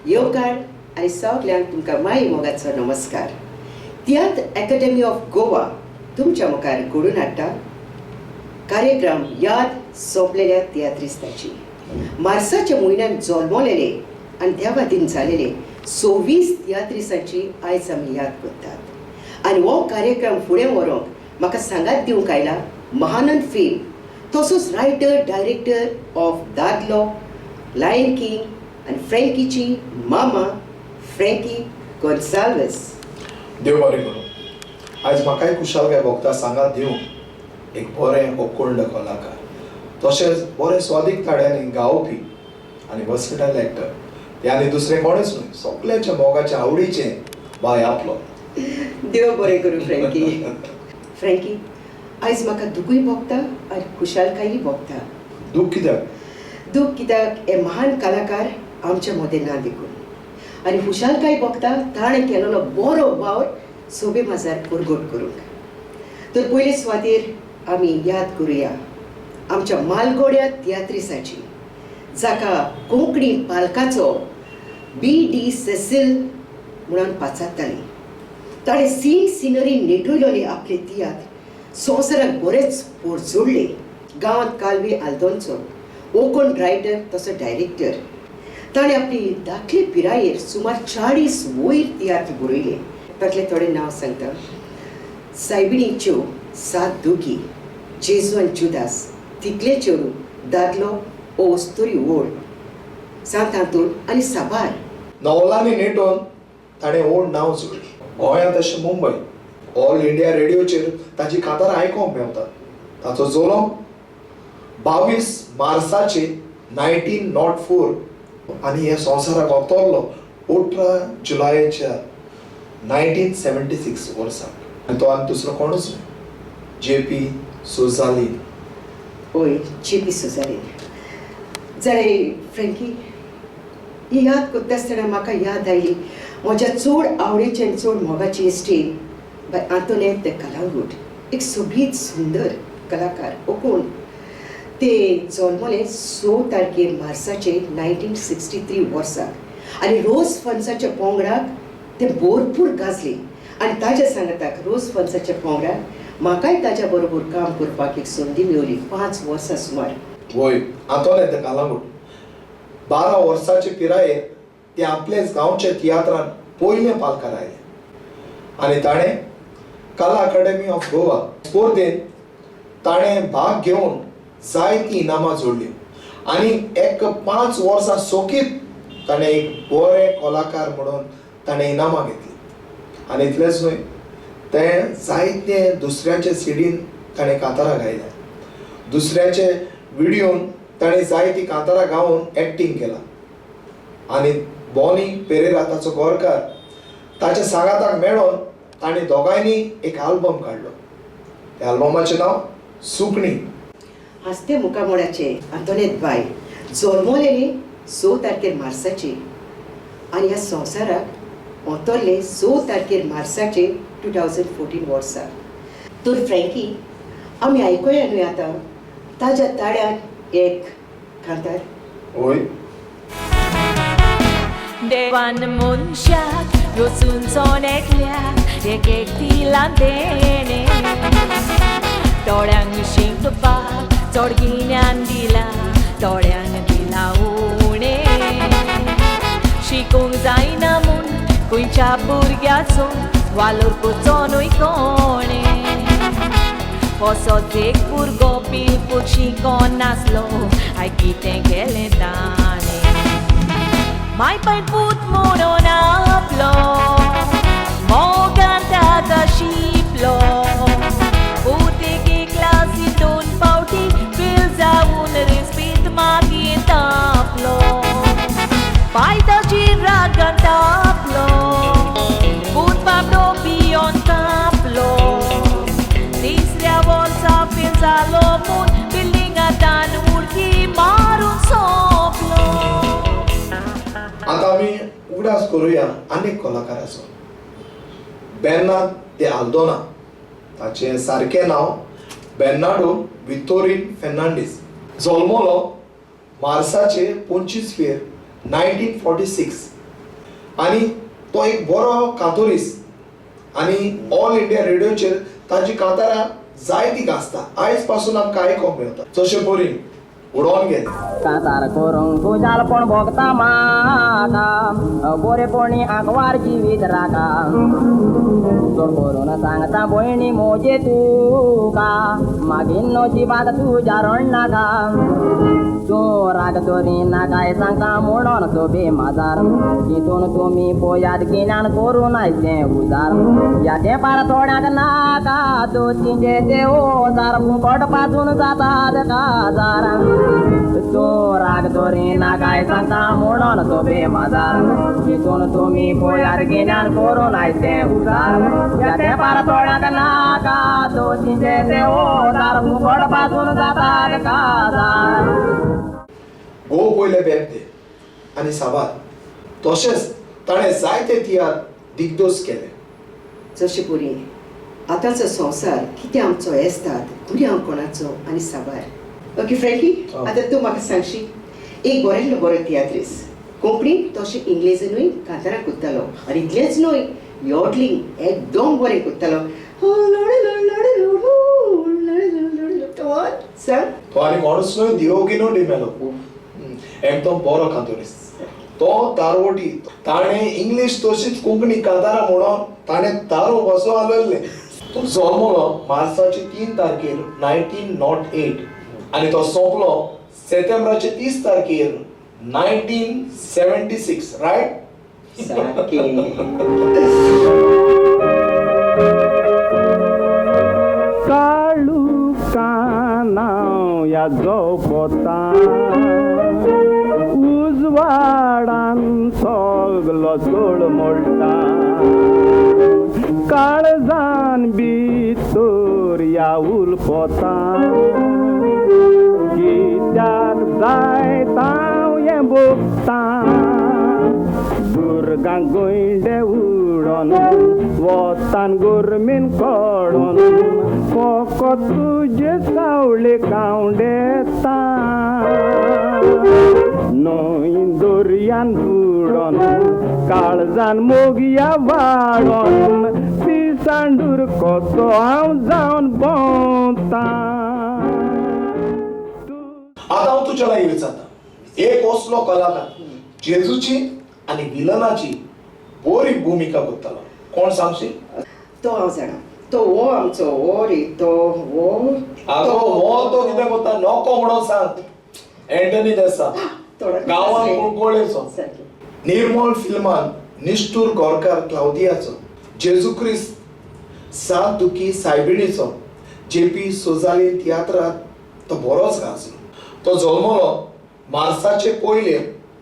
येवकार आनी सगल्यांक तुमकां माई मोगाचो नमस्कार. तियात्र अकॅडमी ऑफ गोवा तुमच्या मुखार घडोवन हाडटा कार्यक्रम याद सोंपलेल्या तियात्रिस्ताची. मार्साच्या म्हयन्यात जल्मलेले आनी त्या वातीन जालेले 26 तियात्रिसांची आयज आमी याद करतात. आनी हो कार्यक्रम फुडें व्हरूंक म्हाका सांगात दिवंक आयला महानंद फिल्म तसोच रायटर डायरेक्टर ऑफ दादलो, लायन किंग आनी फ्रँकीची मामा फ्रँकी गोन्साल्वीस. देव बरें करूं. आयज म्हाकाय कुशालकाय भोगता सांगात दिवंक एक बरें ओकुंड कलाकार तशेंच बरें स्वादीक ताड्यांनी गावपी आनी वर्सटायल एक्टर ते आनी दुसरें कोणेच न्हय सगळ्यांच्या मोगाच्या आवडीचें बाय आपलो. देव बरें करूं फ्रँकी. फ्रँकी आयज म्हाका दुखूय भोगता आनी खुशालकायी भोगता. दूख कित्याक? दूख कित्याक हे महान कलाकार आमच्या मदें ना देखून आनी खुशालकाय भोगता ताणें केलेलो बरो वावर सोबे माजार पुरगोट करूंक. तर पयले सुवातेर आमी याद करुया आमच्या मालगोड्या तियात्रिसाची जाका कोंकणी पालकाचो B.D. सेसिल म्हणून पाचारताली. ताणें सीन सिनरी नेटयलोले आपले तियात्र संवसाराक बरेच पोर जोडले. गांवांत कालवे आल्दोनचो ओकोण रायटर तसो डायरेक्टर. ताणें आपली धाकले पिरायेर सुमार 40 वयर तियात्र बरयले. तातले थोडे नांव सांगता. सायबिणीच्यो 7 दोगी, जेजू आनी जुदास, तिकले चेडू, दादलो, ओ वस्तुरी ओड, सांतांतूर आनी साबार. नवलांनी नेटोवन ताणें ओड नांव जोडलें. गोंयांत तशें मुंबय ऑल इंडिया रेडिओचेर ताची कांतारां आयकोंक मेवता. ताचो जल्म 22 मार्चाचे 1904 आनी हे संवसाराक अवतरलो 18 जुलयाच्या 1976 वर्सा. आनी तो आनी दुसरो कोणूच न्हय, J.P. सुजालीन. ओय J.P. सुजालीन. जाल्यार फ्रँकी ही याद करता आसतना म्हाका याद आयली म्हज्या चड आवडीची आनी चड मोगाची इश्टी बाय आंतोनेट द कलांगूट. एक सोबीत सुंदर कलाकार ओकूण. ते जल्मले 6 तारखेर मार्चाचे 1963 वर्सा आनी रोज फन्साच्या पोंगडाक ते भरपूर गाजले. आनी ताच्या सांगताक रोज फन्साच्या पोंगडाक म्हाकाय ताच्या बरोबर काम करपाक एक संदी मेवली 5 वर्सां सुमार. वय आंतोनेट द कलांगूट 12 वर्साचे पिरायेर ते आपलेच गांवच्या तियात्रांत पयले पालकार आयले आनी ताणें कला अकादेमी ऑफ गोवा स्पर्धेंत ताणें भाग घेवन जायतीं इनामां जोडलीं आनी एक 5 वर्सां सोकीत ताणें एक बरें कलाकार म्हणून ताणें इनामां घेतलीं. आनी इतलेंच न्हय, तें जायते दुसऱ्याचे सिडीन ताणें कांतारां गायल्या. दुसऱ्याचे व्हिडिओन ताणें जायतीं कांतारां गावन एक्टींग केलां. आनी बॉनी पेरेरा ताचो गोरकार ताच्या सांगाताक मेळोन ताणें दोगांयनी एक आल्बम काडलो. त्या आल्बमाचें नांव सुकणी. हस्ते मुखामोडाचे आंतोनेत बाय जल्मलेली 6 तारखेर मार्चाची आनी ह्या संवसाराक अवतरले 6 तारखेर मार्चाचे 2014 वर्सा. तर फ्रँकी आमी आयकुया न्हय आतां ताज्या ताड्यान एक कांतार. ओय देवान मनशाक रचून एकल्याक एक एकटिलान देणे. थोड्यांक शिकपाक चड गिन्यान दिला, थोड्यांक दिला उणें. शिकूंक जायना म्हूण खंयच्या भुरग्याचो वालोर करचो न्हय कोणें. असोच एक भुरगो बिलकूल शिकोन नासलो, आय कितें केलें ताणें. माय पायन पूत म्हणून आपलो मोगान ताका शिपलो. उतेक क्लासीन 2 फावटी फेल जावन रेस्पेद मागीर तापलो. पाय ताची रागान तापलो, पूत बाबडो पियोन कापलो. तिसऱ्या वर्सा फेल जालो म्हूण बिल्डिंगांतल्यान उडकी मारून सोंपलो. आतां आमी उगडास करुया आनीक कलाकाराचो. बेर्नार्ड दे आल्दोना. ताचें सारकें नांव बेर्नार्डो वितोरीन फेर्नांडीस. जल्मलो मार्चाचे 25 फेर 1946 आनी तो एक बरो कांतोरीस आनी ऑल इंडिया रेडिओचेर ताजी कांतारां जायती गाजता आयज पासून आमकां आयकोंक मेळटा जशें पोरी उडोवन गेले कांतार करूंक तुझ्याल पण भोगता म्हाका बरेपणी आंकवार जिवीत राका चड करून सांगता भयणी मोजे तुका मागीन नशिबात तुज्या रण नाका तूं राग तोरी नाकाय सांगता म्हणून सोबे माजार तितून तुमी पोयात गिन्यान करून आयचें उजार या तेंपार थोड्याक नाका दोशींचे ते ओजार फुकट पासून जातात काजार तूं राग तोरी नाकाय सांगता म्हणून सोबे माजार तितून तुमी पोयात गिन्यान करून आयचें उजार या तेंपार थोड्याक नाका दोशींचे ते ओजार फुकट पासून जातात काजार गो पयले बेबदे आनी साबार तशेंच ताणें जायते तियात्र दिग्दोस केले जशें पोरी आतांचो संवसार कितें आमचो येस्तात तुरी हांव कोणाचो आनी साबार ओके फ्रँकी आतां तूं म्हाका सांगशी एक बरेंतलो बरो तियात्रीस कोंकणी तशें इंग्लिशीनूय कांतारां कोत्तालो आनी इतलेंच न्हय यॉडलिंग एकदम बरें कोत्तालो सांग तो आनी कोणूच न्हय दियोगिनो डिमेलो एकदम बरो कांतोरीस तो तारवटी ताणें इंग्लीश तशीच कोंकणी कांतारां म्हणून ताणें तारो बसो हालयल्ले तो जल्मलो मार्चाचे 3 तारखेर 1908 आनी तो सोंपलो सप्टेंबराचे 30 तारखेर 1976 रायट सारकें काळू कानाव या जोपता उजवाडान सगलो चोळ मोडटा काळजान भितर या उलपता कित्याक जाय ताव हें भोगता दुर्गा गोंयडे उडोन वतान गोरमेन कळोन फकत तुजे सावळे कावंडेता न्हंय दर्यान बुडोन काळजान मोगया वाडोन पिसांडूर कसो हांव जावन भोंवता आतां हांव तुज्या लागीं विचारता एक असलो कलाकार जेजूची आनी विलनाची बरी भुमिका करतालो कोण सांगशील तो हांव जाणा तो हो आमचो हो रे तो हो आगो हो तो कितें करता नको म्हणून सांग एंटनी देसाय गांवांत कुळकुळेचो सारकें निर्मळ फिल्मान निष्ठूर गोरकार क्लाउदियाचो जेजू क्रिस्त सात दुखी सायबिणीचो जेपी सोजालीन तियात्रांत तो बरोच गाजलो तो जल्मलो मार्चाचे पयले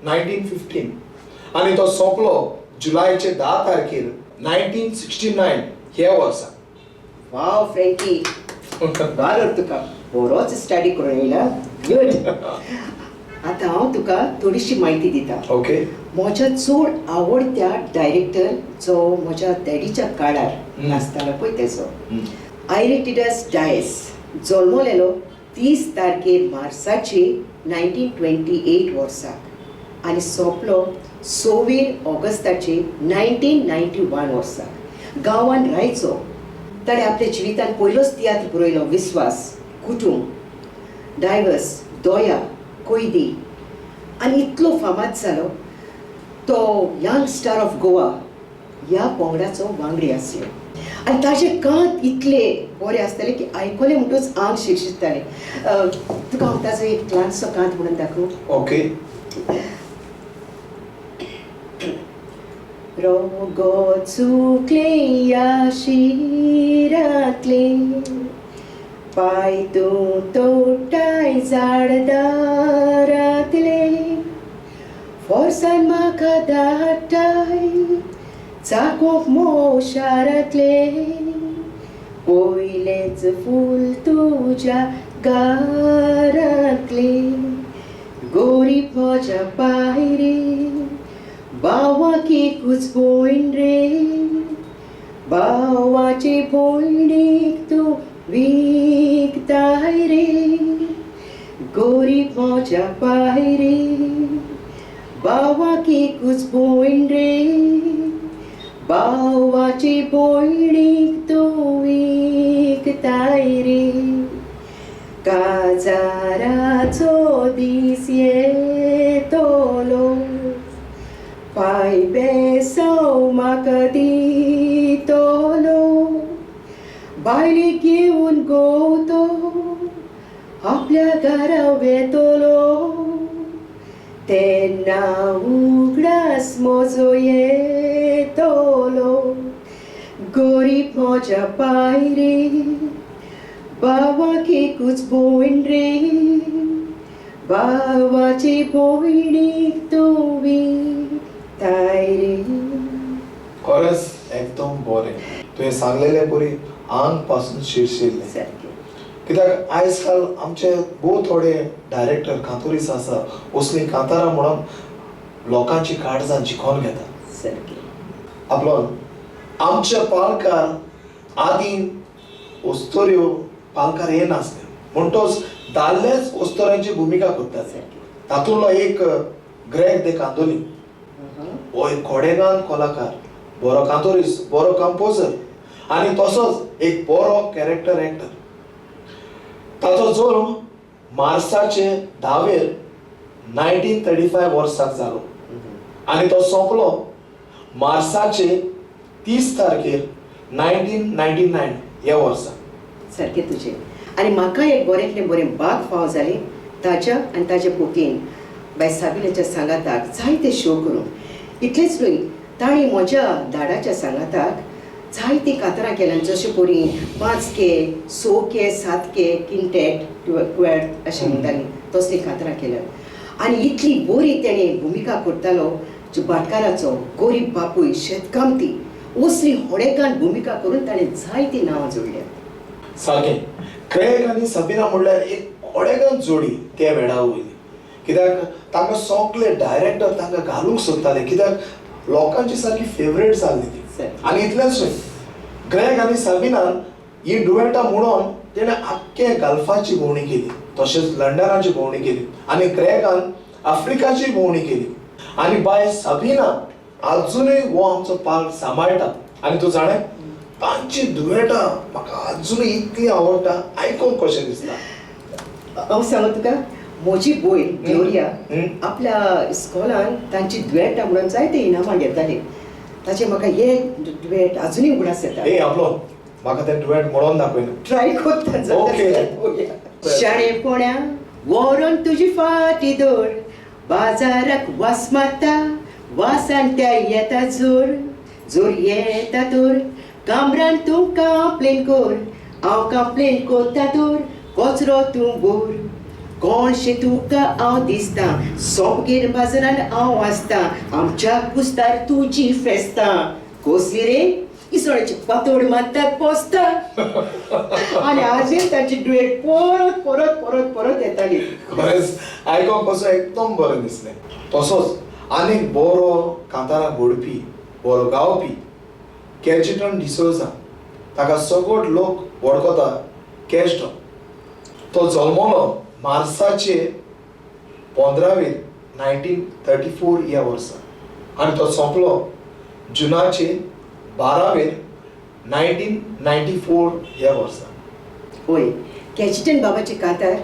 1915 आनी तो सोंपलो जुलायचे 10 तारखेर 1969 हे वर्सा वाव फ्रँकी बरो तुका बरोच स्टडी करून येयला गुड आतां हांव तुका थोडीशी म्हायती दिता ओके म्हज्या चड आवडत्या डायरेक्टर जो म्हज्या डॅडीच्या काळार नाचतालो पळय तेजो आयरेटिडस डायस जल्मलेलो 30 तारखेर मार्चाचे 1928 वर्सा आनी सोंपलो 26 ऑगस्टाचे 1991 वर्सा गांवांत रायचो ताणें आपल्या जिवितांत पयलोच तियात्र बरयलो विस्वास कुटुंब डायवर्स दोया कोयदी आनी इतलो फामाद जालो तो यंग स्टार ऑफ गोवा ह्या पंगडाचो वांगडी आसलो आनी ताजे कांत इतले बरे आसताले की आयकले म्हणटूच आंग शिरशिरताले तुका हांव ताजो एक ल्हानसो कांत म्हणून दाखोव ओके रोगो चुकले या शिरांतले पाय तूं तोटाय झाडदारांतले फोर्सान म्हाका धाडटाय चाकोक मोशारांतले पयलेच फूल तुज्या गारांतले गोरीब म्हज्या पायरे बावाक एकूच भोयण रे बावाचे भोयणीक तूं विकताय रे गोरीब म्हज्या पायरे बावाक एकूच भोयण रे बाबाची भोयणीक तूं विकताय रे काजाराचो दीस येतलो पाय बेसव म्हाका दितलो बायली घेवन गोवतो आपल्या घरा वेतलो तेन्ना उगडास म्हजो येतलो गरीब म्हज्या पाय रे बाबाक एकूच भोयण रे बाबाची भोयणीक तूं विकताय रे खरेंच एकदम बरें तुवें सांगलेलें बरी आंग पासून शिरशिरलें सारकें कित्याक आयज काल आमचे भोव थोडे डायरेक्टर कांतोरीस आसा असलीं कांतारां म्हणून लोकांची काळजां जिखोवन घेता सारकें आपलो आमचे पालकार आदीं ओस्तोऱ्यो पालकार हे नासले म्हणटोच दादलेच ओस्तोऱ्यांची भुमिका करताले तातूंतलो एक ग्रेग दे कांदोली हो एक खोडेगांव कलाकार बरो कांतोरीस बरो कंपोजर आनी तसोच एक बरो कॅरेक्टर एक्टर ताचो जल्म मार्चाचे 10 1935 वर्साक जालो आनी तो सोंपलो मार्चाचे 30 तारखेर 1999 ह्या वर्सा सारकें तुजें आनी म्हाका एक बरेंतलें बरें बाग फाव जालें ताच्या आनी ताच्या पोटीन बाय साबिनाच्या सांगाताक जायते शो करून इतलेंच न्हय ताणी म्हज्या धाडाच्या सांगाताक जायतीं कातरां केल्यां जशें परी 5K 6K 7K किंटेट 12 अशें म्हणटालीं तसलीं कातरां केल्यात आनी इतली बरी तेणें भुमिका करतालो जो भाटकाराचो गरीब बापूय शेतकामती असली होडेकान भुमिका करून ताणें जायतीं नांवां जोडल्यात सारकें क्रेग आनी सबीना म्हणल्यार एक खोडेगांव जोडी त्या वेळा वयली कित्याक तांकां सगळे डायरेक्टर तांकां घालूंक सोदताले कित्याक लोकांची सारकी फेवरेट जाल्ली ती आनी इतलेंच न्हय ग्रेग आनी सबीनान ही डुएटां म्हणून तेणें आख्खे गल्फाची भोंवडी केली तशेंच लंडनाची भोंवडी केली आनी ग्रेगान आफ्रिकाची भोंवडी केली आनी बाय सबीना अजुनूय हो आमचो पाल सांबाळटा आनी तूं जाणें तांची दुएटां म्हाका अजुनूय इतली आवडटा आयकूंक कशें दिसता हांव सांगू तुका म्हजी भोयण ग्लोरिया आपल्या इस्कॉलान तांची दुएटां म्हणून जायते इनामां घेताली ताचे म्हाका हे दुएट अजुनूय उगडास येता ए आपलो म्हाका तें दुएट म्हणून दाखय ना ट्राय करता ओके शाणेपण्या व्हरून तुजी फाटी दोर बाजाराक वास मारता वासान त्या येता जोर जोर येता तर कामरान तूं कंप्लेन कर हांव कंप्लेन करता तर कचरो तूं बोर कोणशे तुका हांव दिसता सोबगेर बाजारान हांव आसता आमच्या कुस्तार तुजी फेस्तां कसली रे इसवणाची पातोड मारतात पोसता आनी आजून तांची डुएट परत परत परत परत येताली खरेंच आयकूंक कसो एकदम बरें दिसलें तसोच आनीक बरो कांतारां घडपी बरो गावपी कॅचिटन डिसोजा ताका सगळो लोक वळखता कॅस्टो तो जल्मलो मार्चाचे 15 1934 ह्या वर्सा आनी तो सोंपलो जुनाचे 12 1994 ह्या वर्सा होय कॅचिटन बाबाचे कांतार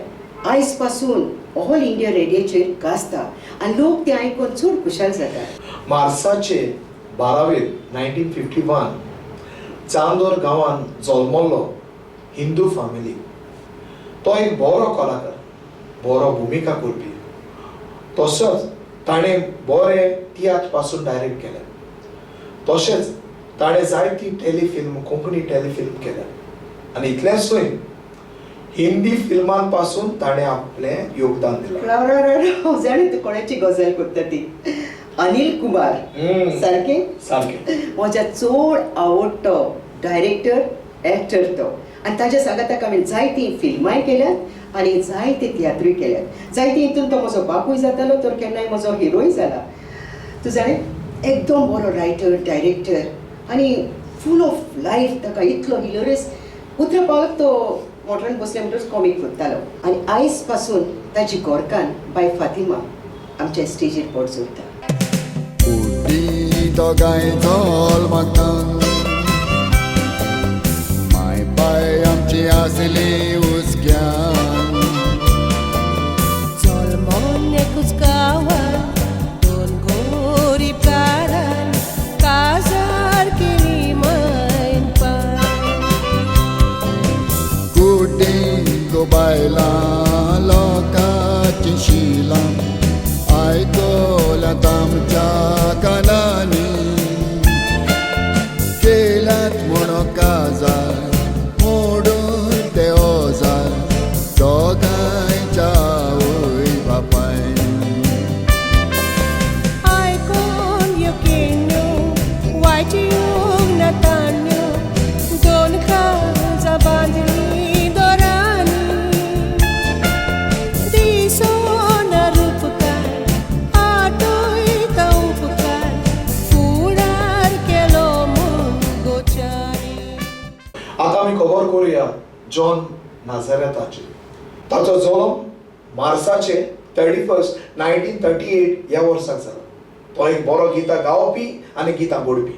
आयज पासून ऑल इंडिया रेडिओचेर गाजता आनी लोक ते आयकून चड खुशाल जातात मार्चाचे 12 1951 चांदोर गांवान जल्मल्लो हिंदू फॅमिली तो एक बरो कलाकार बरो भुमिका करपी तसोच ताणें बरे तियात्र पासून डायरेक्ट केले तशेंच ताणें जायती टेलिफिल्म कोंकणी टेलिफिल्म केल्या आनी इतलेंच न्हय हिंदी फिल्मां पासून ताणें आपलें योगदान दिलां जाणें तूं कोणाची गजाल करता ती अनिल कुमार सारकें सारकें म्हज्या चड आवडटो डायरेक्टर एक्टर तो आनी ताच्या सांगाताक हांवें जायतीं फिल्मांय केल्यात आनी जायते तियात्रूय केल्यात जायते हितून तो म्हजो बापूय जातालो तर केन्नाय म्हजो हिरोय जाला तूं जाणें एकदम बरो रायटर डायरेक्टर आनी फूल ऑफ लायफ ताका इतलो हिलरियस उतरा पावत तो मोटरान बसले म्हणटच कॉमीक करतालो आनी आयज पासून ताची गोरकान बाय फातिमा आमच्या स्टेजीर पोट जोडटा Udito kay tol magtang बसले उस्क्यान Solomon एकूच गावान दोन गोरीब कारान काजार केली मैनपान कुटींग बायलां लोकांची शिलां आयकल्यात आमच्या कानांनी केल्यात म्हणो काजार मोडून ते ओजार दोगांयच्या आवय बापायन आयकोन यो केण्यो वायटी योग नातान्यो दोन काळजां बांदली दोरांनी दिसोना रूपकार आटोयता उपकार फुडार केलो म्हूण गोचारी आता आमी खबर करूया जॉन नाझारेथाची ताचो जल्म मार्चाचे 31 1938 ह्या वर्साक जालो तो एक बरो गितां गावपी आनी गितां बोडपी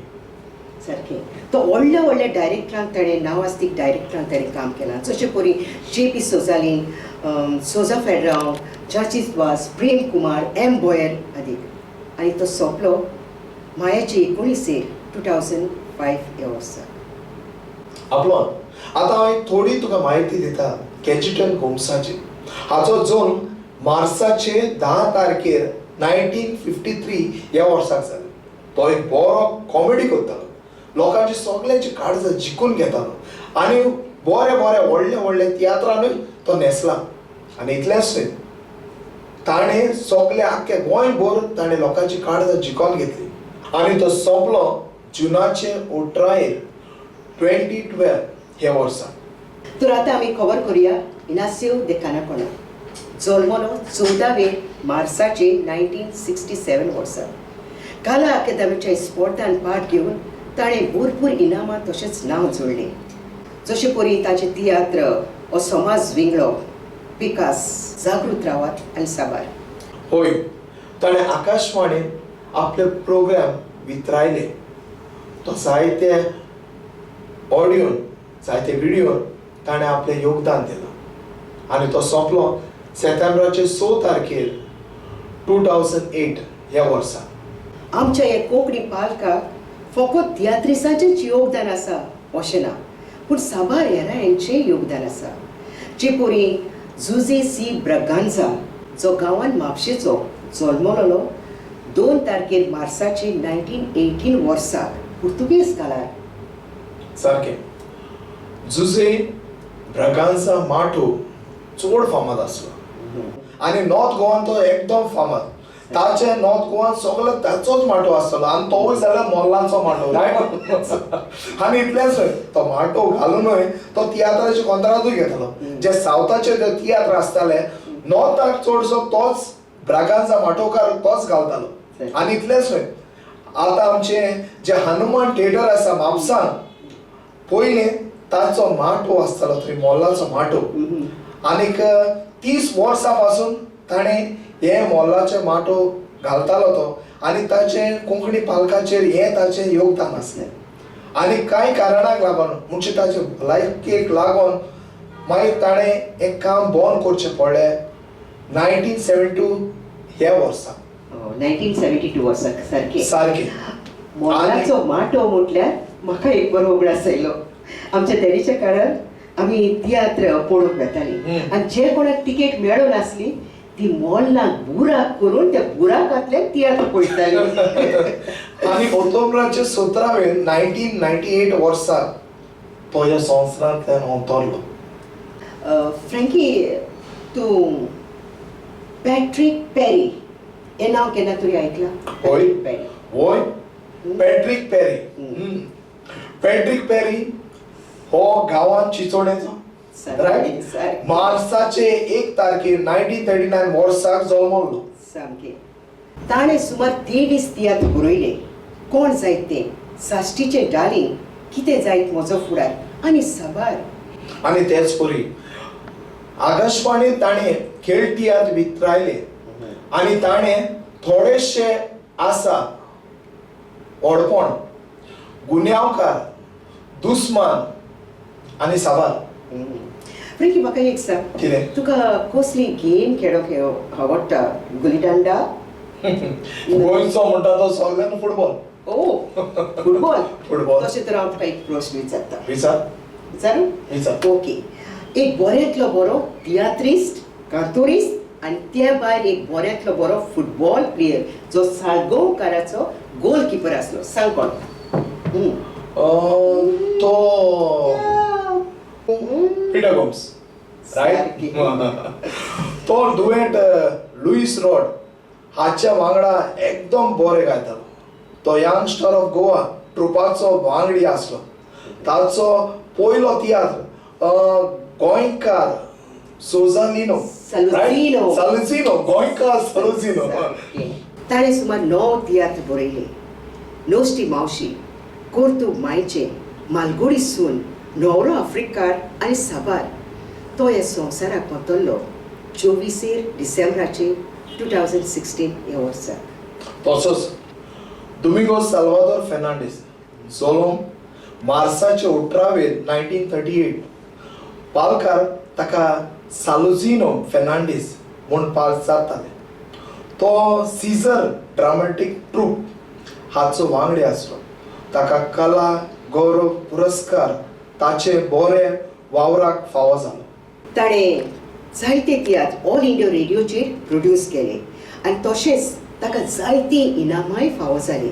सारकें तो व्हडल्या व्हडल्या डायरेक्टरांक ताणें नांवास्तीक डायरेक्टरांक ताणें काम केलां जशें परी J.P. सोजालीन सोजा फेड्रांव जाचीस वास प्रेम कुमार M. बोयर आदीक आनी तो सोंपलो मायाचे 19 2005 ह्या वर्सा आपलोन आता हांव थोडी तुका म्हायती दिता कॅजिटन गोम्साची हाचो जल्म मार्चाचे 10 तारखेर 1953 ह्या वर्साक जालो तो एक बरो कॉमेडी करतालो लोकांची सगळ्यांची काळजां जिखून घेतालो आनी बरे बरे व्हडले व्हडले तियात्रांनूय तो न्हेसला आनी इतलेंच न्हय ताणें सगळे आख्खे गोंयभर ताणें लोकांची काळजां जिखून घेतली आनी तो सोंपलो जुनाचे 18 2012 ह्या वर्सा तर आतां आमी खबर करूया इनासियो दे कानाकोना जल्मलो 14 मार्चाचे 1967 वर्सा काला अकादेमीच्या स्पर्धांत पार्ट घेवन ताणें भरपूर इनामां तशेंच नांव जोडलें जशें परी ताचें तियात्र हो समाज विंगडो पिकास जागृत रावात आनी साबार होय ताणें आकाशवाणीन आपले प्रोग्राम वितरायले तो जायते ऑडियोन जायते व्हिडियोन ताणें आपलें योगदान दिलां आनी तो सोंपलो सप्टेंबराचे 6 तारखेर 2008 ह्या वर्सा आमच्या ह्या कोंकणी पालकाक फकत तियात्रिसाचेंच योगदान आसा अशें ना पूण साबार हेरांचेंय योगदान आसा जे परी जुजे सी ब्रगांझा जो गांवांत म्हापशेचो जल्मलो 2 तारखेर मार्चाचे 1918 वर्साक पुर्तुगेज काळार सारकें जुजे ब्रगांझा माटो चड फामाद आसलो आनी नॉर्थ गोवान तो एकदम फामाद ताचे नॉर्थ गोवान सगळो ताचोच माटो आसतलो आनी तोवूय जाल्यार मोल्लांचो माटो आनी इतलेंच न्हय तो माटो घालूनय तो तियात्राचे कोंत्रातूय घेतालो जे सावथाचे जे तियात्र आसताले नॉर्थाक चडसो तोच ब्रागांझा माटोकार तोच घालतालो आनी इतलेंच न्हय आतां आमचे जे हनुमान थिएटर आसा म्हापसान पयलीं ताचो माटो आसतालो थंय मोल्लाचो माटो आनीक 30 वर्सां पासून ताणें हे मोल्लाचे माटो घालतालो तो आनी ताचें कोंकणी पालकाचेर हें ताचें योगदान आसलें आनी कांय कारणाक लागून म्हणजे ताचे भलायकेक लागून मागीर ताणें एक काम बंद करचें पडलें 1972 ह्या वर्सा 1972 वर्सा सारकें सारकें मोलाचो माटो म्हटल्यार म्हाका एक बरो उगडास आयलो आमच्या तेणीच्या काळार आमी तियात्र पळोवंक वेतालीं आनी जे कोणाक तिकेट मेळो नासली ती मोल्लांक बुराक करून त्या बुराकांतल्यान तियात्र पळयतालीं आनी ऑक्टोबराचे 17 1998 वर्सा तो ह्या संवसारांतल्यान अवतरलो फ्रँकी तूं पॅट्रीक पेरी हें नांव केन्ना तरी आयकलां होय पेरी होय पॅट्रीक पेरी पॅट्रीक पेरी हो गांवांत चिंचोणेचो रायट मार्चाचे 1 तारखेर 1939 वर्साक जल्मलो सामकें ताणें सुमार 23 तियात्र बरयले कोण जायत तें साश्टीचे डार्लिंग कितें जायत म्हजो फुडार आनी साबार आनी तेच परी आकाशवाणी ताणें खेळ तियात्र वितरायले आनी ताणें थोडेशे आसा ओडपण गुन्यांवकार दुस्मान आनी साबार फ्रेंकी म्हाका एक सांग कितें? तुका कसली गेम खेळोंक आवडटा गुली डंडा गोंयचो म्हणटा तो सगळ्यान फुटबॉल. ओ फुटबॉल फुटबॉल. तशें तर हांव तुका एक प्रश्न विचारता विचार विचारू विचार. ओके एक बऱ्यांतलो बरो तियात्रिस्ट कार्टुनिस्ट आनी त्या भायर एक बऱ्यांतलो बरो फुटबॉल प्लेयर जो साळगांवकाराचो गोलकीपर आसलो सांग कोण तो पीटर गोम्स सारकी. रायट. तो दुयेंत लुईस रॉड हाच्या वांगडा एकदम बरें गायतालो. तो यंगस्टर ऑफ गोवा ट्रुपाचो वांगडी आसलो. ताचो पयलो तियात्र गोंयकार सोजालिनो सालुझिनो. सालुझिनो गोंयकार सालुझिनो. ताणें सुमार 9 तियात्र बरयले. नोश्टी मावशी, कोर्तू मायचे, मालगुडी सून, न्हवरो आफ्रिकार आनी साबार. तो ह्या संवसाराक वतल्लो 24 डिसेंबराचे 2016 ह्या वर्सा. तसोच दोमिंगो साल्वादोर फेर्नांडीस जल्म मार्चाचे 18 1938. पालकार ताका सालुझिनो फेर्नांडीस म्हूण पालसारताले. तो सीझर ड्रामेटीक ट्रूप हाचो वांगडी आसलो. ताका कला गौरव पुरस्कार ताचे बरे वावराक फावो जालो. ताणें जायते तियात्र ऑल इंडिया रेडिओचेर प्रोड्यूस केले आनी तशेंच ताका जायती इनामांय फावो जाली.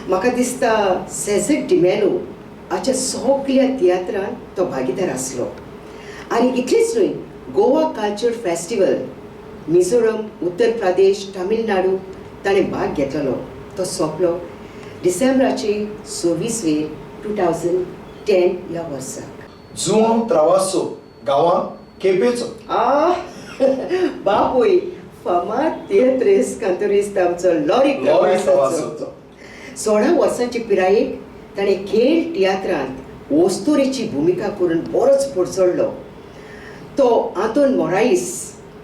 म्हाका दिसता सेझेक डिमेलो हाच्या सगळ्या तियात्रांत तो भागीदार आसलो. आनी इतलेंच न्हय गोवा कल्चर फेस्टिवल मिझोरम उत्तर प्रदेश तामिळनाडू ताणें भाग घेतलेलो. तो सोंपलो डिसेंबराचे 26 2010 ह्या वर्सा. जुआंव त्रावासो गांवांत केपेचो. बापूय फामाद तियात्रिस्ट कांतुरिस्ट आमचो लॉरी त्रावासोचो. 16 वर्सांचे पिरायेक ताणें खेळ तियात्रांत ओस्तोरेची भुमिका करून बरोच पोडचडलो. तो आंतोन मोराईस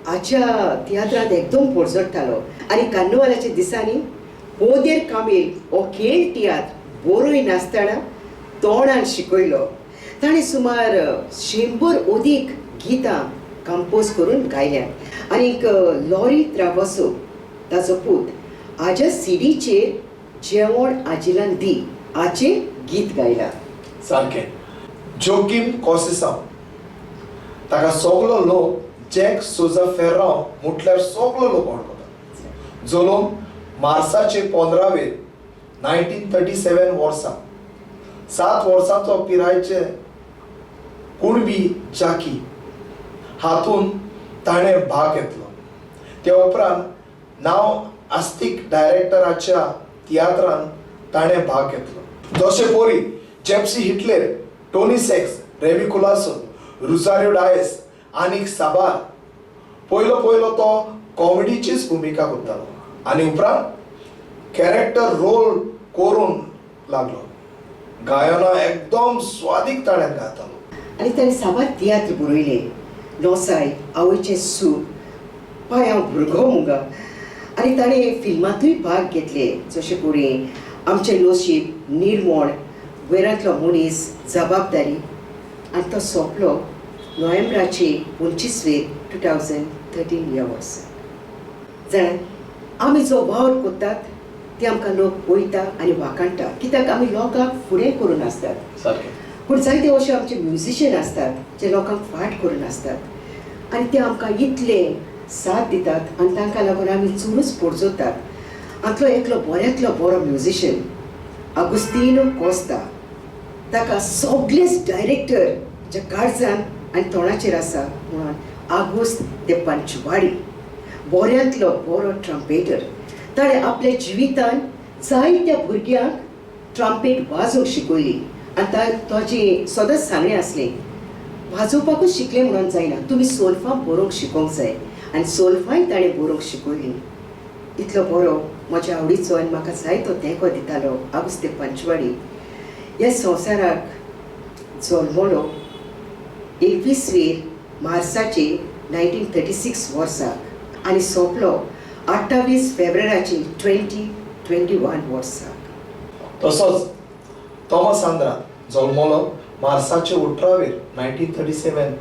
हाच्या तियात्रांत एकदम पोडचडटालो आनी कार्निवालाच्या दिसांनी पोदेर कामील हो खेळ तियात्र बरोय नासतना तोंडान शिकयलो. ताणें सुमार 100 अदीक गितां कंपोज करून गायल्यात. आनीक लॉरी त्रावासो ताचो पूत हाज्या सीडीचेर जेवण आजिलान दी हाचें गीत गायलां. सारकें. जोकीम कोसिसांव ताका सगलो लोक जॅक सोजा फेर्रांव म्हटल्यार सगलो लोक वळखता. जल्म मार्चाचे 15 1937 वर्सा. 7 वर्सांचो पिरायेचे कुणबी जाकी हातून ताणें भाग घेतलो. ते उपरांत नांव आस्तीक डायरेक्टराच्या तियात्रांत ताणें भाग घेतलो. जशे पोरी जेप्सी हिटलेर, टोनी सेक्स, रेमी कुलासो, रुसारियो डायस आनीक साबार. पयलो तो कॉमेडीचीच भुमिका करतालो आनी उपरांत कॅरेक्टर रोल करून लागलो. गायना एकदम स्वादीक ताणें गायतालो. आनी ताणें साबार तियात्र बरयले. नोसाय, आवयचें सूप, पांयां भुरगो मुगा. आनी ताणें फिल्मांतूय भाग घेतले जशे पळोवंक आमचें नशीब, निर्मोण, वैरांतलो मनीस, जबाबदारी. आनी तो सोंपलो नोव्हेंबराचे 25 2013 ह्या वर्सा. जाणां आमी जो वावर कोत्तात ते आमकां लोक पळयता आनी वाखाणटा कित्याक आमी लोकांक फुडें करून आसतात. सारकें. पूण जायते अशे आमचे म्युजिशियन आसतात जे लोकांक फाट करून आसतात आनी ते आमकां इतले साथ दितात आनी तांकां लागून आमी चडूच पोडचोतात. हातलो एकलो बऱ्यांतलो बरो म्युजिशियन आगुस्तीनो कोस्ता. ताका सगळेच डायरेक्टर जे काळजान आनी तोंडाचेर आसा म्हणून आगुस्त दे पंचवाडी. बऱ्यांतलो बरो ट्रम्पेटर. ताणें आपल्या जिवितान जायत्या भुरग्यांक ट्रम्पेट वाजोवंक शिकयली आनी ताची सदांच सांगणें आसलें वाजोवपाकूच शिकलें म्हणून जायना, तुमी सोल्फा बरोवंक शिकोवंक जाय. आनी सोल्फाय ताणें बरोवंक शिकयली. इतलो बरो म्हज्या आवडीचो आनी म्हाका जायतो तेंको दितालो आगुस्त दे पंचवाडी. ह्या संवसाराक जल्मलो 21 मार्चाचे 1936 वर्साक आनी सोंपलो 28 फेब्रुवारीचे 2021 वर्साक. तसोच थॉमस आंद्रा जल्मलो मार्साचे 18 1937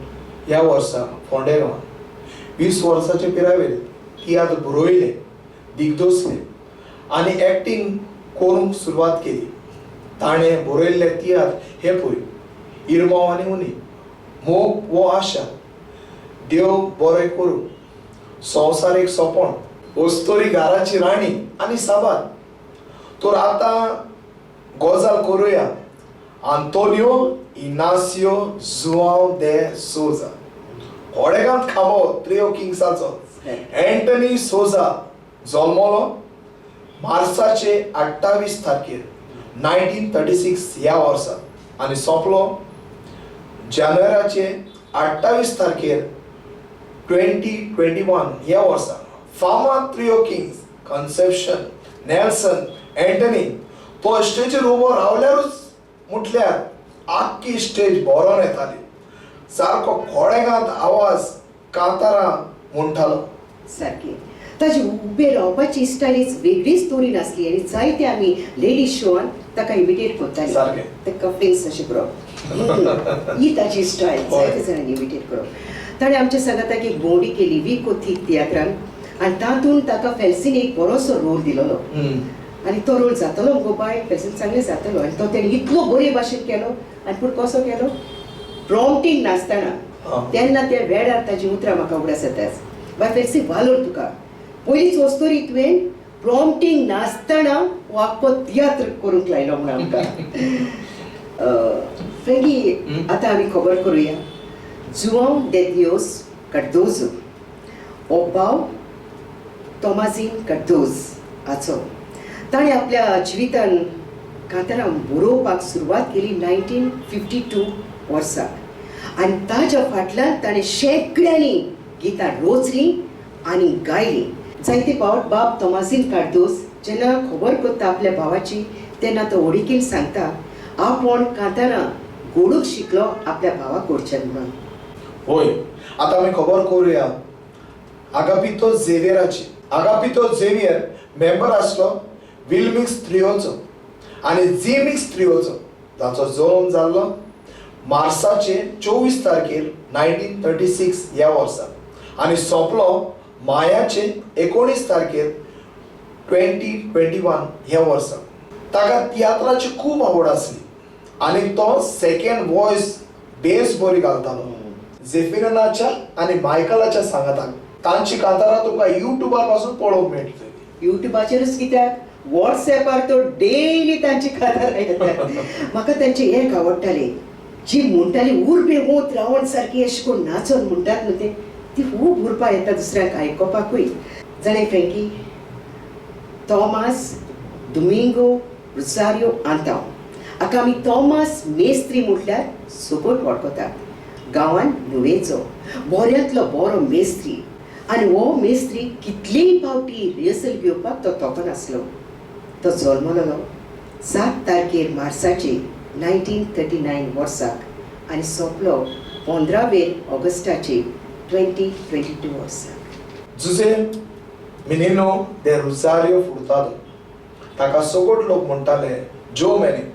ह्या वर्सा फोंडेगांवान 20 वर्साचे पिरायेर तियात्र बरोयले दिग्दोसले आनी एक्टिंग करूंक सुरवात केली. ताणें बरयल्ले तियात्र हे पळय इरमांव आनी उनी, मोग वो आशा, देव बरें करूं, संवसारीक सोपण, ओस्तोरी घराची राणी आनी साबार. तर आतां गजाल करुया आंतोनियो इनासियो जुआंव दे सोजा, कोडेगांत खांबो त्रियो किंग्साचो एंटनी सोजा जल्मलो मार्साचे 28 तारखेर 1936 ह्या वर्सा आनी सोंपलो जानेवारीचे 28 तारखेर 2021 ह्या वर्सा. फामाद त्रियो किंग्स कन्सेप्शन, नेल्सन, एंटनी तो स्टेजीर उबो रावल्यारूच म्हटल्यार आख्खी स्टेज भरोन येताली. सारको कोडेगांत आवाज कांतारा म्हणटालो. सारकें ताजी उबे रावपाची स्टायलीच वेगळीच तोरी आसली आनी जायते आमी लेडीज शोवान ताका इमिटेट करताली. सारकें. ते कपलिंग्स अशें करप ही ताची स्टायल जायते जाणांनी इमिटेट करप. ताणें आमच्या सांगाताक एक भोंवडी केली विकोथीक तियात्रान आनी तातूंत ताका फेल्सीन एक बरोसो रोल दिलोलो आनी तो रोल जातलो गो बाय फेल्सीन चांगलें जातलो आनी तो तेणें इतलो बरे भाशेन केलो आनी पूण कसो केलो प्रॉम्प्टींग नासतना तेन्ना त्या वेळार ताजी उतरां म्हाका उगडास येतात. बाय फेल्सी वालोर तुका पयलींच वस्तोरी तुवें प्रॉम्प्टींग नासतना हो आख्खो तियात्र करूंक लायलो म्हण आमकां. फ्रँकी आतां आमी खबर करुया जुआंव दे दियोस कार्दोजो हो भाव तोमाजीन कार्दोज हाचो. ताणें आपल्या जिवितान कांतारां बरोवपाक सुरवात केली 1952 वर्सा आनी ताच्या फाटल्यान ताणें शेकड्यांनी गितां रोचलीं आनी गायलीं. जायते फावट बाब तोमाजीन कार्दोज जेन्ना खबर करता आपल्या भावाची तेन्ना तो ओडिकीन सांगता आपूण कांतारां गोडूक शिकलो आपल्या भावाक कडच्यान म्हणून. होय, आता आमी खबर करूया आगापितो झेवियराची. आगापितो झेवियर मेंबर आसलो विल्मिक्स त्रियोचो आनी झिमिक्स त्रियोचो, जाचो जल्म जाल्लो मार्साचे 24 तारखेर 1936 ह्या वर्सा आनी सोंपलो मायाचे 19 तारखेर 2021 ह्या वर्सा. ताका तियात्राची खूब आवड आसली आनी तो सेकंड वॉयस बेस बरी घालतालो. झेफिरनाच्या आनी मायकलाच्या सांगाताक तांची कांतारां तुका युट्यूबार पासून पळोवंक मेळटली. युट्यूबाचेरूच कित्याक वॉट्सॅपार तो डेली तांची कांतारां येतात. म्हाका तांचे एक आवडटाले जी म्हणटाली उर्बे मूत रावण सारकी अशें करून नाचोन म्हणटात न्हू ते ती खूब उरपा येता दुसऱ्यांक आयकोपाकूय. जाणें फ्रँकी तोमास दोमिंगो रोसारियो आंतांव हाका आमी तोमास मेस्त्री म्हटल्यार सोबत वळखतात. गांवान नुवेचो बऱ्यांतलो बरो मेस्त्री आनी हो मेस्त्री कितलीय फावटी रिहर्सल घेवपाक तो तोखो नासलो. तो जल्मलो 7 तारखेर मार्साचे 1939 वर्साक आनी सोंपलो 15 ऑगस्टाचे 2022 वर्साक. जुझे मिनिनो दे रोसारियो फुर्तादो ताका सगळे लोक म्हणटाले जो मेनी.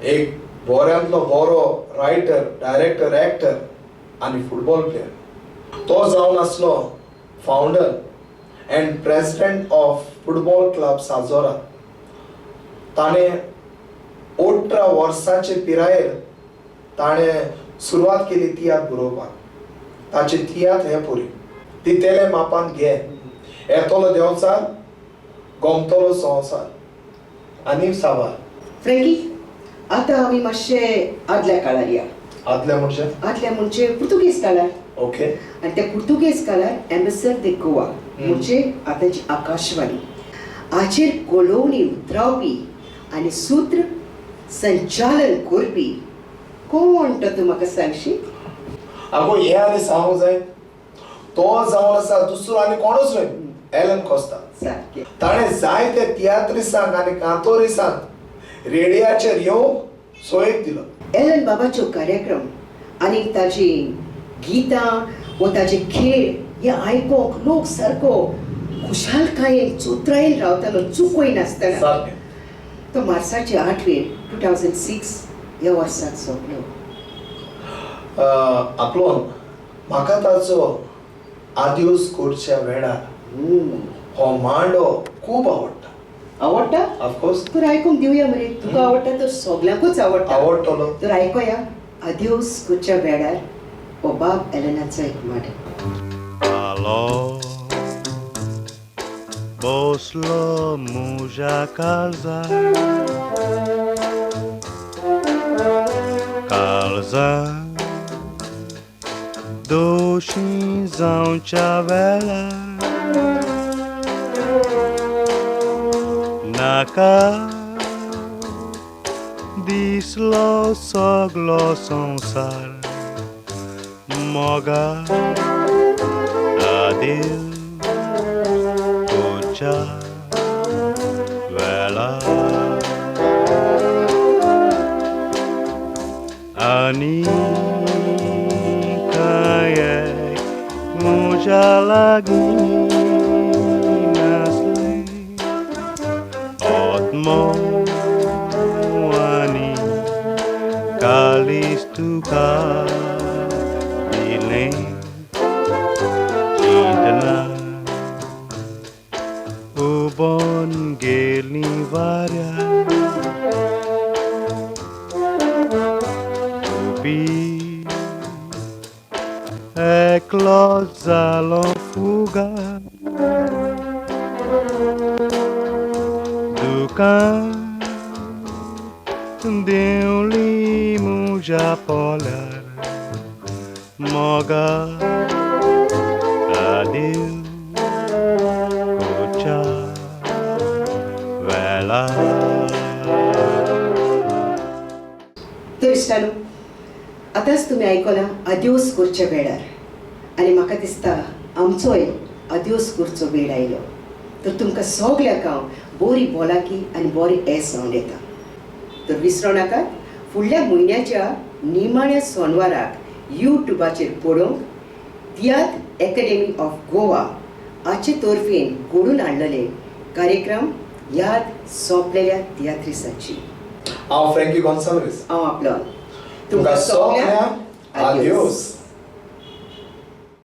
एक बऱ्यांतलो बरो रायटर, डायरेक्टर, एक्टर आनी फुटबॉल प्लेयर. तो जावन आसलो founder and president of football club साजोरा. ताणें 18 वर्साचे पिरायेर ताणें सुरवात केली तियात्र बरोवपाक. ताचे तियात्र हे पळय तितेले मापान घे, येतलो देंवचार, गोमतलो संवसार आनी साबार. फ्रँकी आतां आमी मातशे आदल्या काळार या. आदल्या म्हणजे पुर्तुगेज काळार. ओके. आनी त्या पुर्तुगेज काळार एम्बेसडर दे गोवा म्हणजे आतांची आकाशवाणी हाचेर कोलोवणी उतरावपी आनी सूत्र संचालन करपी कोण तो तूं म्हाका सांगशी? आगो हे आनी सांगूंक जाय. तो जावन आसा दुसरो आनी कोणूच न्हय, एलन कोस्ता. सारकें. ताणें जायते तियात्रिसांक आनी कांतोरिसांक रेडियाचेर येवंक सोयेक दिलो. एलन बाबाच्यो कार्यक्रम आनी ताची गितां व ताचे खेळ हे आयकोंक लोक सारको खुशालकायेन चोत्रायेन रावतालो चुकोय नासतना. सारकें. तो मार्साचे 8 2006 ह्या वर्साक सोंपलो. आपलोन म्हाका ताचो आदिवस करच्या वेळार हो मांडो खूब आवडटा. आवडटा? ऑफकोर्स तर आयकूंक दिवया मरे. तुका आवडटा तर सगळ्यांकूच आवडटा. आवडटलो. तर आयकोया आदिवस कुच्या वेळार हो बाब एलेनाचो एक माड. Aló, boslo muja kalza, kalza, doxin zauncha vela, naka, dislo soglo sonsar, moga. Adil Puja Vela Ani Kayek Muja lagi Nasli Otmo Ani Kalis Tuka Biling Ubon gelni varia Ubi Eclosalo fuga Dukan De limo já polar Moga Adil Puja Vela तर इश्टानो आतांच तुमी आयकलां आदिवस करच्या वेळार आनी म्हाका दिसता आमचोय आदिवस करचो वेळ आयलो. तर तुमकां सगळ्यांक हांव बरी भलायकी आनी बरी हेस सावंड येता. तर विसरो नाकात फुडल्या म्हयन्याच्या निमाण्या सोनवाराक यूट्यूबाचेर पळोवंक तियात्र एकेडमी ऑफ गोवा हाचे तर्फेन घडून हाडलेले कार्यक्रम याद सोंपलेल्या तियात्रिसाची. हांव फ्रँकी गॉन्साल्वीस. हांव आपलो तुमकां सगळ्यांक आदिवस.